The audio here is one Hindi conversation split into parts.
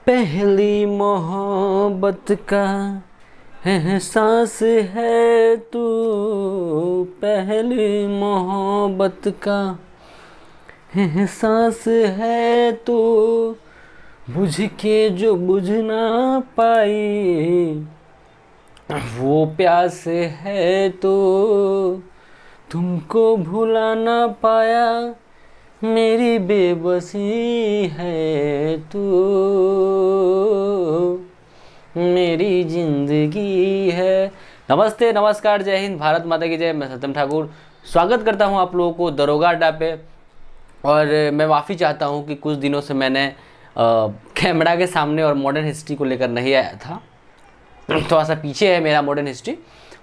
पहली मोहब्बत का एहसास है तू, पहली मोहब्बत का एहसास है तू, बुझ के जो बुझ ना पाई वो प्यास है तो, तुमको भुला ना पाया मेरी बेबसी है तू, मेरी जिंदगी है। नमस्ते, नमस्कार, जय हिंद, भारत माता की जय। मैं सत्यम ठाकुर स्वागत करता हूं आप लोगों को दरोगा अड्डा पे। और मैं माफ़ी चाहता हूं कि कुछ दिनों से मैंने कैमरा के सामने और मॉडर्न हिस्ट्री को लेकर नहीं आया था। थोड़ा सा पीछे है मेरा मॉडर्न हिस्ट्री,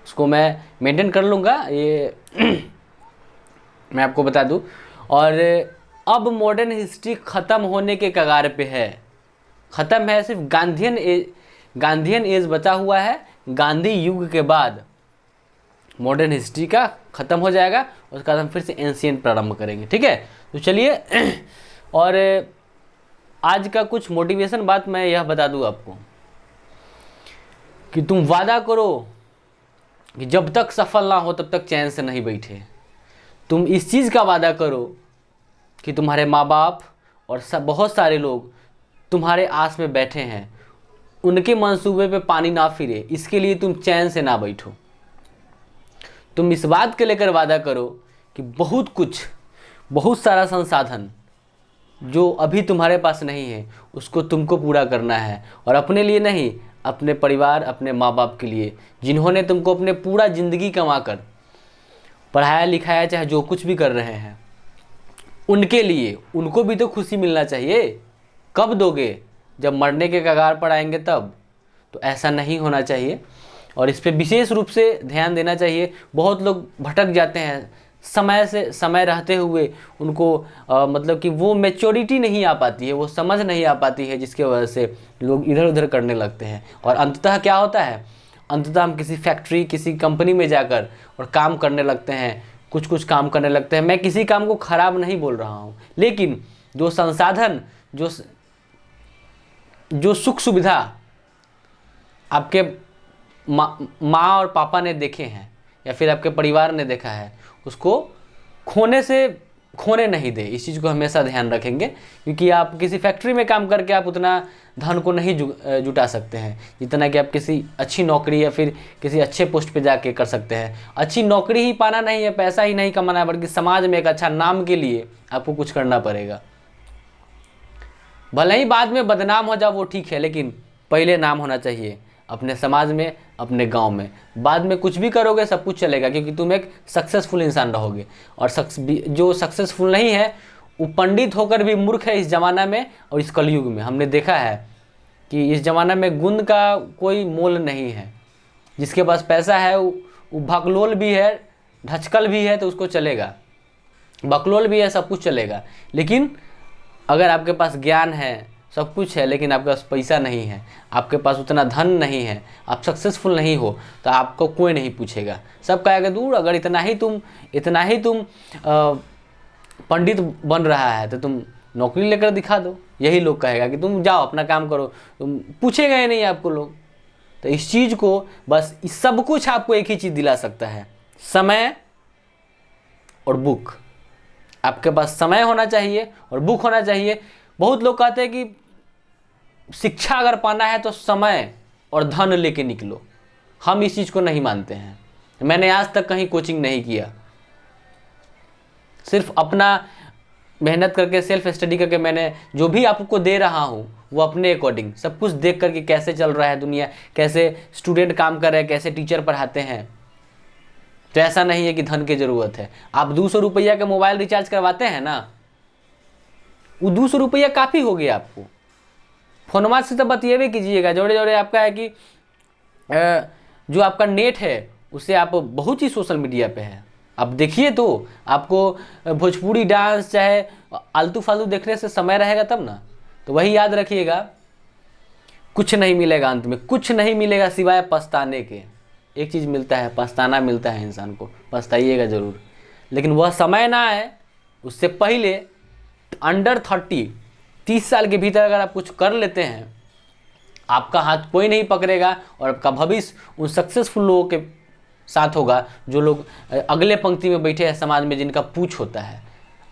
उसको मैं मेंटेन कर लूँगा, ये मैं आपको बता दूं। और अब मॉडर्न हिस्ट्री ख़त्म होने के कगार पे है, ख़त्म है। सिर्फ गांधीयन एज बचा हुआ है। गांधी युग के बाद मॉडर्न हिस्ट्री का ख़त्म हो जाएगा, उसके बाद हम फिर से एंशिएंट प्रारंभ करेंगे। ठीक है, तो चलिए। और आज का कुछ मोटिवेशन बात मैं यह बता दूं आपको कि तुम वादा करो कि जब तक सफल ना हो तब तक चैन से नहीं बैठे। तुम इस चीज़ का वादा करो कि तुम्हारे माँ बाप और बहुत सारे लोग तुम्हारे आस में बैठे हैं, उनके मंसूबे पे पानी ना फिरे, इसके लिए तुम चैन से ना बैठो। तुम इस बात के लेकर वादा करो कि बहुत सारा संसाधन जो अभी तुम्हारे पास नहीं है उसको तुमको पूरा करना है, और अपने लिए नहीं, अपने परिवार, अपने माँ बाप के लिए, जिन्होंने तुमको अपने पूरा ज़िंदगी कमा कर पढ़ाया लिखाया, चाहे जो कुछ भी कर रहे हैं, उनके लिए। उनको भी तो खुशी मिलना चाहिए। कब दोगे? जब मरने के कगार पर आएंगे तब। तो ऐसा नहीं होना चाहिए और इस पे विशेष रूप से ध्यान देना चाहिए। बहुत लोग भटक जाते हैं समय रहते हुए, उनको मतलब कि वो मैच्योरिटी नहीं आ पाती है, वो समझ नहीं आ पाती है, जिसके वजह से लोग इधर उधर करने लगते हैं। और अंततः क्या होता है? अंततः हम किसी फैक्ट्री, किसी कंपनी में जाकर और काम करने लगते हैं, कुछ काम करने लगते हैं। मैं किसी काम को ख़राब नहीं बोल रहा हूँ, लेकिन जो संसाधन, जो सुख सुविधा आपके माँ और पापा ने देखे हैं या फिर आपके परिवार ने देखा है, उसको खोने नहीं दे। इस चीज़ को हमेशा ध्यान रखेंगे, क्योंकि आप किसी फैक्ट्री में काम करके आप उतना धन को नहीं जुटा सकते हैं जितना कि आप किसी अच्छी नौकरी या फिर किसी अच्छे पोस्ट पे जाके कर सकते हैं। अच्छी नौकरी ही पाना नहीं है, पैसा ही नहीं कमाना है, बल्कि समाज में एक अच्छा नाम के लिए आपको कुछ करना पड़ेगा। भले ही बाद में बदनाम हो जाओ वो ठीक है, लेकिन पहले नाम होना चाहिए अपने समाज में, अपने गांव में। बाद में कुछ भी करोगे सब कुछ चलेगा, क्योंकि तुम एक सक्सेसफुल इंसान रहोगे। और जो सक्सेसफुल नहीं है वो पंडित होकर भी मूर्ख है इस ज़माना में और इस कलयुग में। हमने देखा है कि इस ज़माना में गुण का कोई मोल नहीं है। जिसके पास पैसा है वो भकलोल भी है, ढचकल भी है, तो उसको चलेगा। बकलोल भी है, सब कुछ चलेगा। लेकिन अगर आपके पास ज्ञान है, सब कुछ है, लेकिन आपके पास पैसा नहीं है, आपके पास उतना धन नहीं है, आप सक्सेसफुल नहीं हो, तो आपको कोई नहीं पूछेगा। सब कहेगा दूर, अगर इतना ही तुम पंडित बन रहा है तो तुम नौकरी लेकर दिखा दो। यही लोग कहेगा कि तुम जाओ अपना काम करो, तुम पूछेगा ही नहीं आपको लोग। तो इस चीज़ को, बस सब कुछ आपको एक ही चीज़ दिला सकता है, समय और बुक। आपके पास समय होना चाहिए और बुक होना चाहिए। बहुत लोग कहते हैं कि शिक्षा अगर पाना है तो समय और धन लेके निकलो। हम इस चीज़ को नहीं मानते हैं। मैंने आज तक कहीं कोचिंग नहीं किया, सिर्फ अपना मेहनत करके, सेल्फ स्टडी करके, मैंने जो भी आपको दे रहा हूँ वो अपने अकॉर्डिंग सब कुछ देख करके, कैसे चल रहा है दुनिया, कैसे स्टूडेंट काम कर रहे हैं, कैसे टीचर पढ़ाते हैं। तो ऐसा नहीं है कि धन की ज़रूरत है। आप 200 रुपया का मोबाइल रिचार्ज करवाते हैं ना, वो 200 रुपया काफ़ी हो गया आपको। फोनमा से तो बतिएबे कीजिएगा। जोड़े जोड़े आपका है कि जो आपका नेट है उससे आप बहुत ही सोशल मीडिया पे है। आप देखिए तो आपको भोजपुरी डांस चाहे आलतू फालतू देखने से समय रहेगा तब ना। तो वही याद रखिएगा, कुछ नहीं मिलेगा, अंत में कुछ नहीं मिलेगा सिवाय पछताने के। एक चीज़ मिलता है, पछताना मिलता है इंसान को, पछताइएगा ज़रूर। लेकिन वह समय ना आए उससे पहले अंडर 30 साल के भीतर अगर आप कुछ कर लेते हैं आपका हाथ कोई नहीं पकड़ेगा और आपका भविष्य उन सक्सेसफुल लोगों के साथ होगा जो लोग अगले पंक्ति में बैठे हैं समाज में, जिनका पूछ होता है।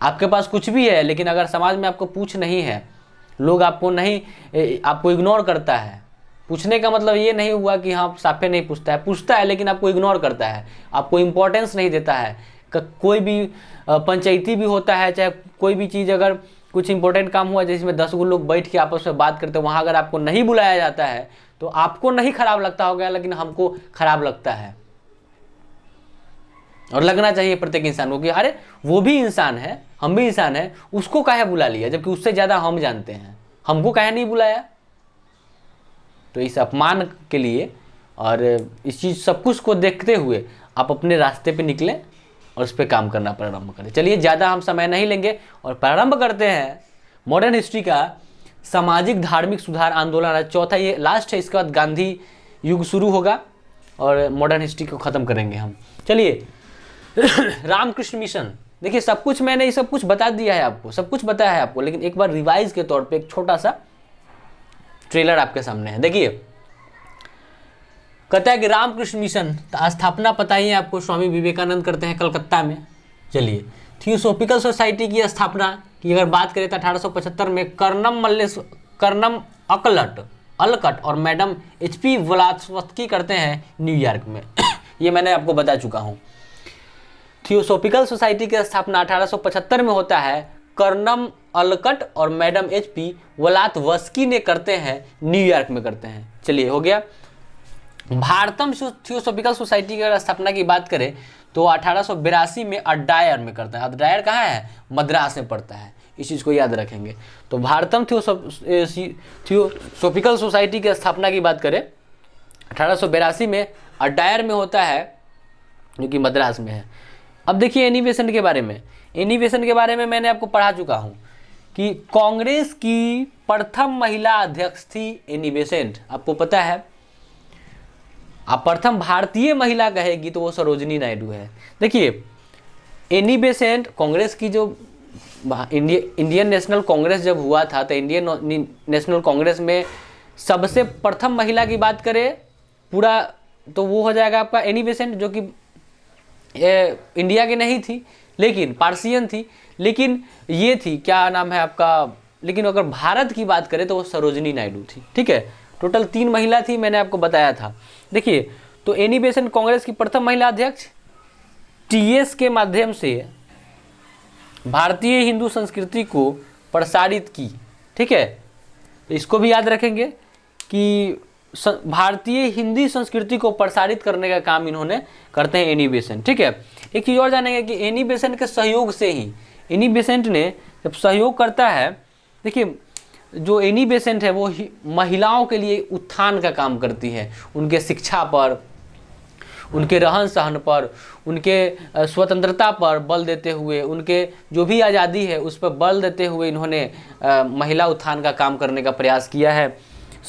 आपके पास कुछ भी है लेकिन अगर समाज में आपको पूछ नहीं है, लोग आपको इग्नोर करता है। पूछने का मतलब ये नहीं हुआ कि हाँ साफे नहीं पूछता है लेकिन आपको इग्नोर करता है, आपको इम्पोर्टेंस नहीं देता है। कोई भी पंचायती भी होता है, चाहे कोई भी चीज़, अगर कुछ इंपॉर्टेंट काम हुआ जिसमें 10 लोग बैठ के आपस में बात करते हैं, वहाँ अगर आपको नहीं बुलाया जाता है तो आपको नहीं खराब लगता होगा, लेकिन हमको खराब लगता है। और लगना चाहिए प्रत्येक इंसान को कि अरे वो भी इंसान है, हम भी इंसान है, उसको काहे बुला लिया, जबकि उससे ज़्यादा हम जानते हैं, हमको काहे नहीं बुलाया। तो इस अपमान के लिए और इस चीज़ सब कुछ को देखते हुए आप अपने रास्ते पे निकलें और उस पर काम करना प्रारंभ करें। चलिए ज़्यादा हम समय नहीं लेंगे और प्रारंभ करते हैं मॉडर्न हिस्ट्री का सामाजिक धार्मिक सुधार आंदोलन। चौथा ये लास्ट है, इसके बाद गांधी युग शुरू होगा और मॉडर्न हिस्ट्री को ख़त्म करेंगे हम। चलिए रामकृष्ण मिशन, देखिए सब कुछ मैंने ये सब कुछ बता दिया है आपको, सब कुछ बताया है आपको, लेकिन एक बार रिवाइज के तौर पे एक छोटा सा ट्रेलर आपके सामने है। देखिए कहता है कि रामकृष्ण मिशन स्थापना पता ही है आपको, स्वामी विवेकानंद करते हैं कलकत्ता में। चलिए थियोसॉफिकल सोसाइटी की स्थापना की अगर बात करें तो 1875 में कर्नम अलकट और मैडम HP ब्लावत्स्की करते हैं न्यूयॉर्क में। ये मैंने आपको बता चुका हूँ। थियोसॉफिकल सोसाइटी की स्थापना 1875 में होता है, कर्नम अलकट और मैडम HP ब्लावत्स्की ने करते हैं न्यूयॉर्क में करते हैं। चलिए हो गया। भारतम थियोसॉफिकल सोसाइटी की स्थापना की बात करें तो 1882 में अड्डायर में करता है। अड्डायर कहाँ है? मद्रास में पड़ता है, इस चीज़ को याद रखेंगे। तो भारतम थियोसॉफिकल सोसाइटी की स्थापना की बात करें 1882 में अड्डायर में होता है, जो कि मद्रास में है। अब देखिए एनी बेसेंट के बारे में। एनी बेसेंट के बारे में मैंने आपको पढ़ा चुका हूँ कि कांग्रेस की प्रथम महिला अध्यक्ष थी एनी बेसेंट, आपको पता है। आप प्रथम भारतीय महिला कहेगी तो वो सरोजिनी नायडू है। देखिए एनी बेसेंट कांग्रेस की जो इंडियन नेशनल कांग्रेस जब हुआ था तो इंडियन नेशनल कांग्रेस में सबसे प्रथम महिला की बात करें पूरा तो वो हो जाएगा आपका एनी बेसेंट, जो कि इंडिया की नहीं थी लेकिन पार्सियन थी, लेकिन ये थी क्या नाम है आपका, लेकिन अगर भारत की बात करें तो वो सरोजिनी नायडू थी। ठीक है, टोटल 3 महिला थी, मैंने आपको बताया था। देखिए तो एनी बेसेंट कांग्रेस की प्रथम महिला अध्यक्ष, TS के माध्यम से भारतीय हिंदू संस्कृति को प्रसारित की। ठीक है, तो इसको भी याद रखेंगे कि भारतीय हिंदी संस्कृति को प्रसारित करने का काम इन्होंने करते हैं एनी बेसेंट। ठीक है, एक चीज़ और जानेंगे कि एनी बेसेंट के सहयोग से ही एनी बेसेंट ने जब सहयोग करता है, देखिए जो एनी बेसेंट है वो महिलाओं के लिए उत्थान का काम करती है, उनके शिक्षा पर, उनके रहन सहन पर, उनके स्वतंत्रता पर बल देते हुए, उनके जो भी आज़ादी है उस पर बल देते हुए इन्होंने महिला उत्थान का काम करने का प्रयास किया है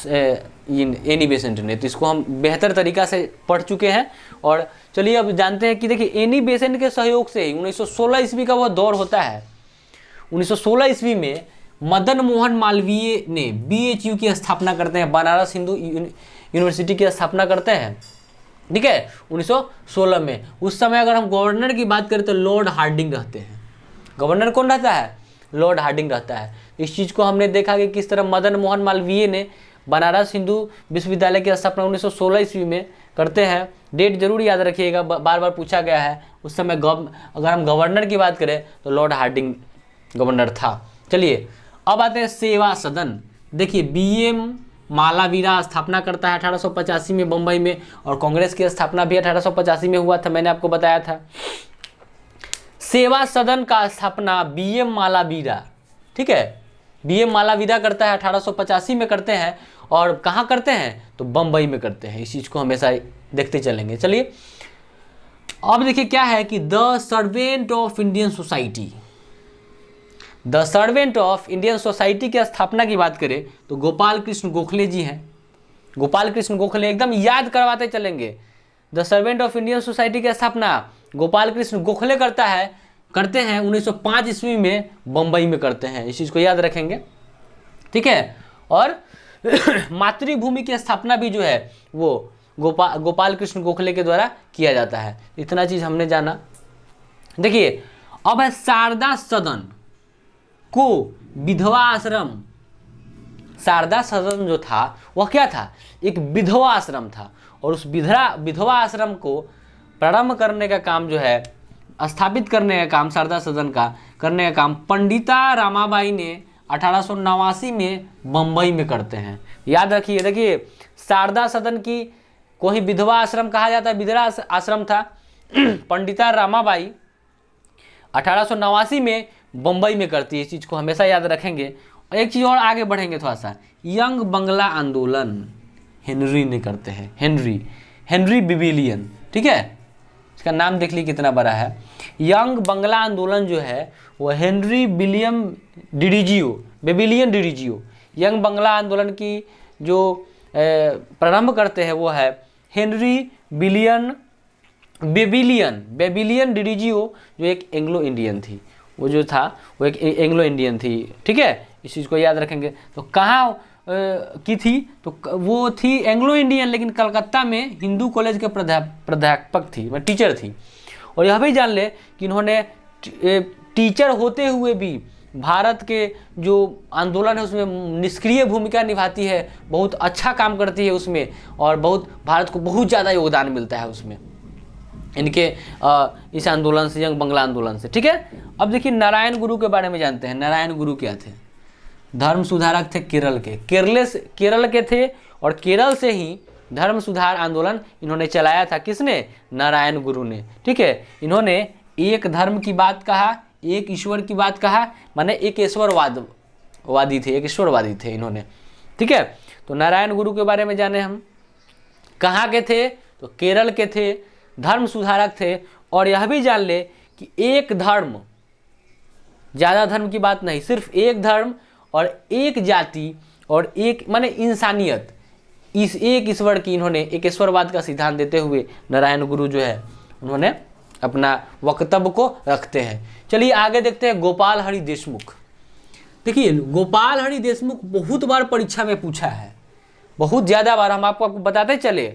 एनी बेसेंट ने। तो इसको हम बेहतर तरीक़ा से पढ़ चुके हैं। और चलिए अब जानते हैं कि देखिए एनी बेसेंट के सहयोग से ही 1916 ईस्वी का वह दौर होता है। 1916 ईस्वी में मदन मोहन मालवीय ने BHU की स्थापना करते हैं, बनारस हिंदू यूनिवर्सिटी की स्थापना करते हैं। ठीक है, 1916 में। उस समय अगर हम गवर्नर की बात करें तो लॉर्ड हार्डिंग रहते हैं। गवर्नर कौन रहता है? लॉर्ड हार्डिंग रहता है। इस चीज़ को हमने देखा कि किस तरह मदन मोहन मालवीय ने बनारस हिंदू विश्वविद्यालय की स्थापना 1916 ईस्वी में करते हैं। डेट जरूर याद रखिएगा, बार बार पूछा गया है। उस समय अगर हम गवर्नर की बात करें तो लॉर्ड हार्डिंग गवर्नर था। चलिए अब आते हैं सेवा सदन। देखिए BM मालावीरा स्थापना करता है 1885 में बम्बई में, और कांग्रेस की स्थापना भी 1885 में हुआ था, मैंने आपको बताया था। सेवा सदन का स्थापना BM मालावीरा, ठीक है, BM मालावीरा करता है 1885 में करते हैं। और कहाँ करते हैं? तो बम्बई में करते हैं। इस चीज़ को हमेशा देखते चलेंगे। चलिए अब देखिए क्या है कि the servant of Indian society, the servant of Indian society की स्थापना की बात करें तो गोपाल कृष्ण गोखले जी हैं। गोपाल कृष्ण गोखले एकदम याद करवाते चलेंगे। The servant of Indian society की स्थापना गोपाल कृष्ण गोखले करते हैं 1905 ईस्वी में बम्बई में करते हैं। इस चीज़ को याद रखेंगे। ठीक है, और मातृभूमि की स्थापना भी जो है वो गोपाल कृष्ण गोखले के द्वारा किया जाता है। इतना चीज हमने जाना। देखिए अब है शारदा सदन को विधवा आश्रम। शारदा सदन जो था वह क्या था, एक विधवा आश्रम था, और उस विधवा आश्रम को प्रारंभ करने का काम जो है, स्थापित करने का काम, शारदा सदन का करने का काम पंडिता रामाबाई ने 1889 में बम्बई में करते हैं। याद रखिए, देखिए शारदा सदन की कोई विधवा आश्रम कहा जाता है, विधवा आश्रम था। पंडिता रामाबाई 1889 में बम्बई में करती है, इस चीज़ को हमेशा याद रखेंगे। और एक चीज़ और आगे बढ़ेंगे थोड़ा सा, यंग बंगला आंदोलन हेनरी ने करते हैं, हेनरी बिबिलियन, ठीक है, इसका नाम देख लीजिए कितना बड़ा है। यंग बंगला आंदोलन जो है वो हेनरी बेबिलियन डिडिजियो यंग बंगला आंदोलन की जो प्रारंभ करते हैं वो है हेनरी बेबिलियन डिडिजियो, जो एक एंग्लो इंडियन थी, वो जो था वो एक एंग्लो इंडियन थी, ठीक है, इस चीज़ को याद रखेंगे। तो कहाँ की थी, तो वो थी एंग्लो इंडियन, लेकिन कलकत्ता में हिंदू कॉलेज के प्राध्यापक थी, मतलब टीचर थी। और यह भी जान ले कि इन्होंने टीचर होते हुए भी भारत के जो आंदोलन है उसमें निष्क्रिय भूमिका निभाती है, बहुत अच्छा काम करती है उसमें, और बहुत भारत को बहुत ज़्यादा योगदान मिलता है उसमें इनके इस आंदोलन से, यंग बंगला आंदोलन से, ठीक है। अब देखिए नारायण गुरु के बारे में जानते हैं। नारायण गुरु क्या थे, धर्म सुधारक थे, केरल के थे, और केरल से ही धर्म सुधार आंदोलन इन्होंने चलाया था। किसने, नारायण गुरु ने, ठीक है। इन्होंने एक धर्म की बात कहा, एक ईश्वर की बात कहा, माने एक ईश्वरवादी थे इन्होंने, ठीक है। तो नारायण गुरु के बारे में जाने हम, कहाँ के थे, तो केरल के थे, धर्म सुधारक थे। और यह भी जान ले कि एक धर्म, ज़्यादा धर्म की बात नहीं, सिर्फ एक धर्म और एक जाति और एक माने इंसानियत, इस एक ईश्वर की इन्होंने एक ईश्वरवाद का सिद्धांत देते हुए नारायण गुरु जो है उन्होंने अपना वक्तव्य को रखते हैं। चलिए आगे देखते हैं गोपाल हरि देशमुख। देखिए गोपाल हरि देशमुख बहुत बार परीक्षा में पूछा है, बहुत ज़्यादा बार। हम आपको बताते चले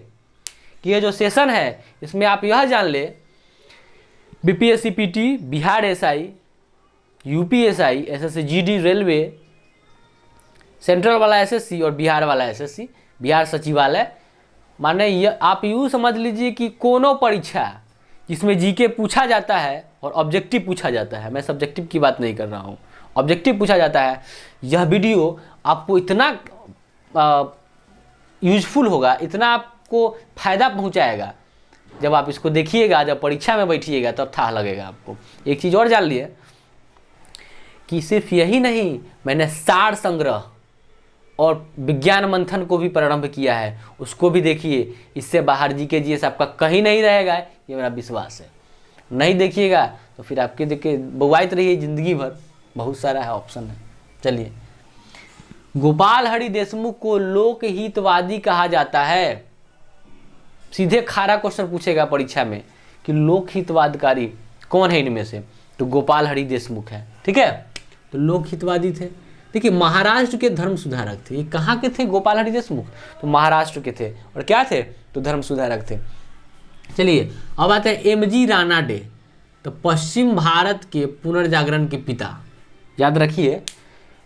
कि ये जो सेशन है इसमें आप यह जान ले, BPSC PT, Bihar SI, UPSI, SSC GD, railway, central वाला एसएससी और बिहार वाला एसएससी, बिहार सचिवालय, माने ये आप यूँ समझ लीजिए कि कोनो परीक्षा जिसमें जीके पूछा जाता है और ऑब्जेक्टिव पूछा जाता है, मैं सब्जेक्टिव की बात नहीं कर रहा हूँ, ऑब्जेक्टिव पूछा जाता है, यह वीडियो आपको इतना यूजफुल होगा, इतना आपको फ़ायदा पहुँचाएगा, जब आप इसको देखिएगा, जब परीक्षा में बैठिएगा तब था लगेगा आपको। एक चीज़ और जान लिए कि सिर्फ यही नहीं, मैंने सार संग्रह और विज्ञान मंथन को भी प्रारंभ किया है, उसको भी देखिए। इससे बाहर जीके जीएस आपका कहीं नहीं रहेगा, ये मेरा विश्वास है। नहीं देखिएगा तो फिर आपके देख के बवाइत रहिए जिंदगी भर, बहुत सारा है ऑप्शन है। चलिए, गोपाल हरि देशमुख को लोकहितवादी कहा जाता है। सीधे खारा क्वेश्चन पूछेगा परीक्षा में कि लोकहितवादकारी कौन है इनमें से, तो गोपाल हरि देशमुख है, ठीक है। तो लोकहितवादी थे। देखिए महाराष्ट्र के धर्म सुधारक थे। ये कहाँ के थे गोपाल हरि देशमुख, तो महाराष्ट्र के थे, और क्या थे, तो धर्म सुधारक थे। चलिए अब आते हैं एमजी रानाडे, तो पश्चिम भारत के पुनर्जागरण के पिता। याद रखिए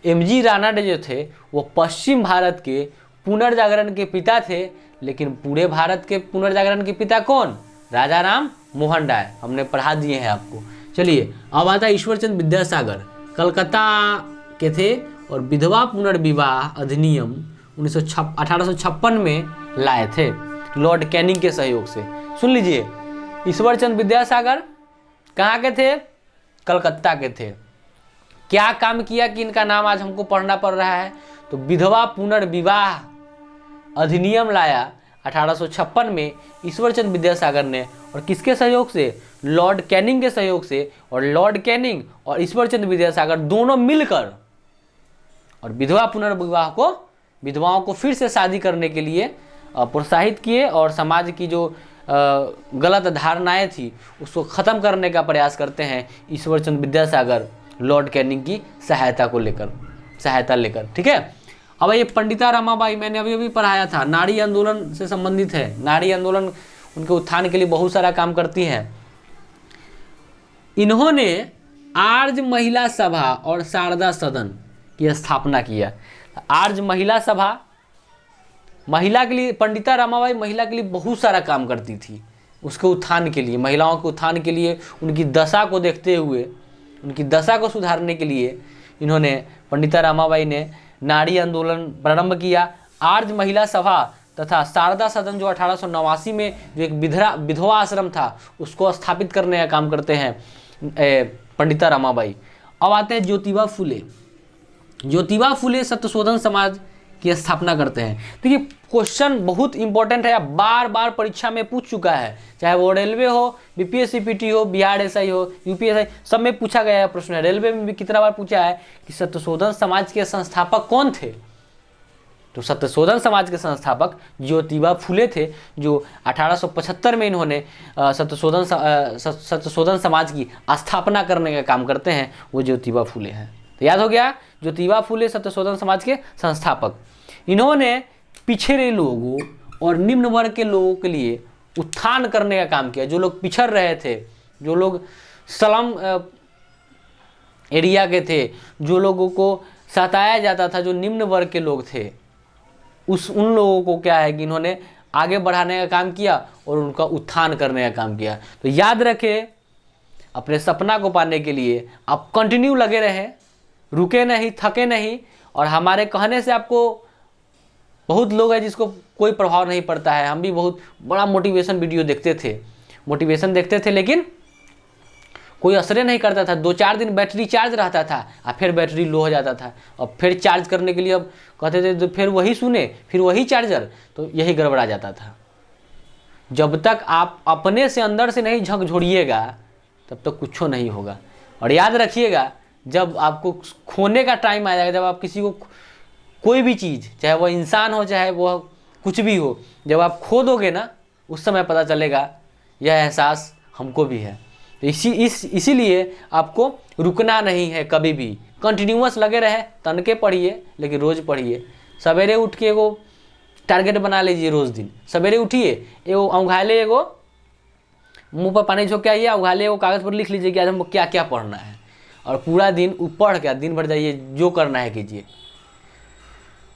एमजी रानाडे जो थे वो पश्चिम भारत के पुनर्जागरण के पिता थे, लेकिन पूरे भारत के पुनर्जागरण के पिता कौन, राजा राम मोहन राय, हमने पढ़ा दिए हैं आपको। चलिए अब आता है ईश्वरचंद विद्यासागर, कलकत्ता के थे, और विधवा पुनर्विवाह अधिनियम 1856 में लाए थे लॉर्ड कैनिंग के सहयोग से। सुन लीजिए, ईश्वरचंद विद्यासागर कहाँ के थे, कलकत्ता के थे। क्या काम किया कि इनका नाम आज हमको पढ़ना पड़ रहा है, तो विधवा पुनर्विवाह अधिनियम लाया 1856 में ईश्वरचंद विद्यासागर ने, और किसके सहयोग से, लॉर्ड कैनिंग के सहयोग से। और लॉर्ड कैनिंग और ईश्वरचंद विद्यासागर दोनों मिलकर और विधवा पुनर्विवाह को, विधवाओं को फिर से शादी करने के लिए प्रोत्साहित किए, और समाज की जो गलत धारणाएं थी उसको ख़त्म करने का प्रयास करते हैं ईश्वरचंद विद्यासागर लॉर्ड कैनिंग की सहायता लेकर, ठीक है। अब ये पंडिता रमाबाई मैंने अभी अभी पढ़ाया था, नारी आंदोलन से संबंधित है। नारी आंदोलन, उनके उत्थान के लिए बहुत सारा काम करती हैं। इन्होंने आर्य महिला सभा और शारदा सदन की स्थापना किया। आर्य महिला सभा, महिला के लिए, पंडिता रमाबाई महिला के लिए बहुत सारा काम करती थी, उसके उत्थान के लिए, महिलाओं के उत्थान के लिए, उनकी दशा को देखते हुए, उनकी दशा को सुधारने के लिए इन्होंने, पंडिता रमाबाई ने नारी आंदोलन प्रारंभ किया। आर्य महिला सभा तथा शारदा सदन जो 1889 में जो एक विधवा आश्रम था उसको स्थापित करने का काम करते हैं पंडिता रमाबाई। अब आते हैं ज्योतिबा फुले। ज्योतिबा फुले सत्यशोधन समाज की स्थापना करते हैं। देखिए क्वेश्चन बहुत इंपॉर्टेंट है, बार बार परीक्षा में पूछ चुका है, चाहे वो रेलवे हो, बीपीएससी पीटी हो, बिहार एसआई हो, यूपीएसआई, सब में पूछा गया है प्रश्न है। रेलवे में भी कितना बार पूछा है कि सत्यशोधन समाज के संस्थापक कौन थे। तो सत्यशोधन समाज के संस्थापक ज्योतिबा फुले थे, जो 1875 में इन्होंने सत्यशोधन समाज की स्थापना करने का काम करते हैं, वो ज्योतिबा फुले हैं। तो याद हो गया, ज्योतिबा फुले सत्यशोधन समाज के संस्थापक। इन्होंने पिछड़े लोगों और निम्न वर्ग के लोगों के लिए उत्थान करने का काम किया। जो लोग पिछड़ रहे थे, जो लोग स्लम एरिया के थे, जो लोगों को सताया जाता था, जो निम्न वर्ग के लोग थे, उन लोगों को क्या है कि इन्होंने आगे बढ़ाने का काम किया और उनका उत्थान करने का काम किया। तो याद रखें, अपने सपना को पाने के लिए आप कंटिन्यू लगे रहें, रुके नहीं, थके नहीं। और हमारे कहने से आपको, बहुत लोग हैं जिसको कोई प्रभाव नहीं पड़ता है। हम भी बहुत बड़ा मोटिवेशन वीडियो देखते थे, लेकिन कोई असर नहीं करता था। 2-4 दिन बैटरी चार्ज रहता था और फिर बैटरी लो हो जाता था। अब फिर चार्ज करने के लिए अब कहते थे तो फिर वही सुने, फिर वही चार्जर, तो यही गड़बड़ा जाता था। जब तक आप अपने से अंदर से नहीं झकझोड़िएगा तब तक कुछ नहीं होगा। और याद रखिएगा, जब आपको खोने का टाइम आएगा, जब आप किसी को, कोई भी चीज़, चाहे वह इंसान हो, चाहे वह कुछ भी हो, जब आप खो दोगे ना, उस समय पता चलेगा यह एहसास हमको भी है। तो इसीलिए आपको रुकना नहीं है, कभी भी कंटिन्यूअस लगे रहे। तन के पढ़िए, लेकिन रोज़ पढ़िए। सवेरे उठ के एगो टारगेट बना लीजिए, रोज़ दिन सवेरे उठिए, एगो अँघाले, एगो मुँह पर पानी झोंक के आइए, अँघाले एगो कागज़ पर लिख लीजिए कि आज हमको क्या क्या पढ़ना है, और पूरा दिन पढ़ के दिन भर जाइए, जो करना है कीजिए।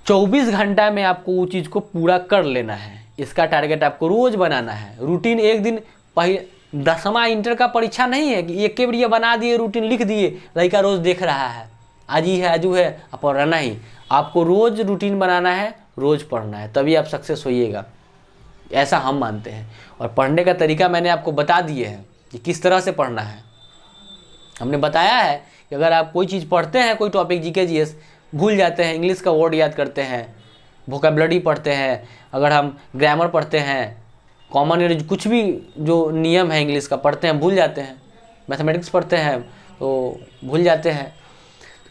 24 घंटा में आपको वो चीज़ को पूरा कर लेना है। इसका टारगेट आपको रोज़ बनाना है। रूटीन एक दिन, पहले 10वां इंटर का परीक्षा नहीं है कि एक के बढ़िया बना दिए, रूटीन लिख दिए, लड़का रोज़ देख रहा है, आज ही है, आजू है, आप पढ़ना ही। आपको रोज़ रूटीन बनाना है, रोज़ पढ़ना है, तभी आप सक्सेस होइएगा, ऐसा हम मानते हैं। और पढ़ने का तरीका मैंने आपको बता दिए हैं कि किस तरह से पढ़ना है। हमने बताया है कि अगर आप कोई चीज़ पढ़ते हैं, कोई टॉपिक जीके जीएस, भूल जाते हैं, इंग्लिश का वर्ड याद करते हैं, वोकैबुलरी पढ़ते हैं, अगर हम ग्रामर पढ़ते हैं, कॉमन एज, कुछ भी जो नियम है इंग्लिश का पढ़ते हैं, भूल जाते हैं, मैथमेटिक्स पढ़ते हैं तो भूल जाते हैं।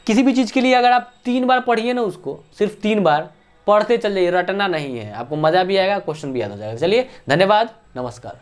किसी भी चीज़ के लिए अगर आप 3 बार पढ़िए ना, उसको सिर्फ 3 बार पढ़ते चल जाइए, रटना नहीं है, आपको मज़ा भी आएगा, क्वेश्चन भी याद हो जाएगा। चलिए, धन्यवाद, नमस्कार।